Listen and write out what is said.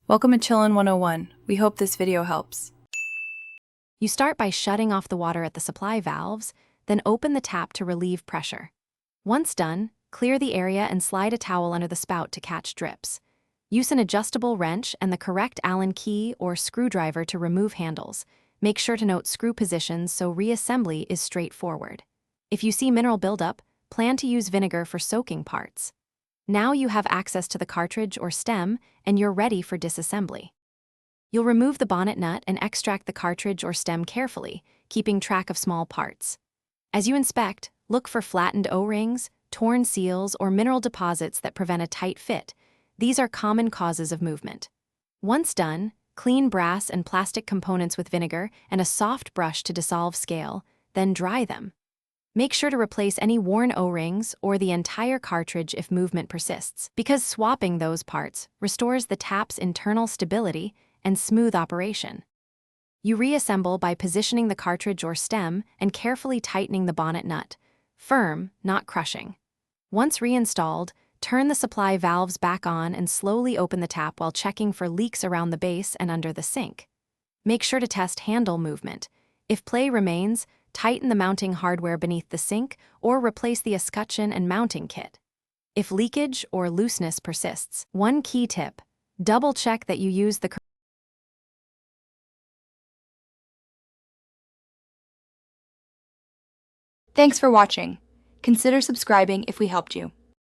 Welcome to Chillin' 101. We hope this video helps. You start by shutting off the water at the supply valves, then open the tap to relieve pressure. Once done, clear the area and slide a towel under the spout to catch drips. Use an adjustable wrench and the correct Allen key or screwdriver to remove handles. Make sure to note screw positions so reassembly is straightforward. If you see mineral buildup, plan to use vinegar for soaking parts. Now you have access to the cartridge or stem, and you're ready for disassembly. You'll remove the bonnet nut and extract the cartridge or stem carefully, keeping track of small parts. As you inspect, look for flattened O-rings, torn seals, or mineral deposits that prevent a tight fit. These are common causes of movement. Once done, clean brass and plastic components with vinegar and a soft brush to dissolve scale, then dry them. Make sure to replace any worn O-rings or the entire cartridge if movement persists, because swapping those parts restores the tap's internal stability and smooth operation. You reassemble by positioning the cartridge or stem and carefully tightening the bonnet nut. Firm, not crushing. Once reinstalled, turn the supply valves back on and slowly open the tap while checking for leaks around the base and under the sink. Make sure to test handle movement. If play remains, tighten the mounting hardware beneath the sink or replace the escutcheon and mounting kit. If leakage or looseness persists, one key tip: double-check that you use the Thanks for watching. Consider subscribing if we helped you.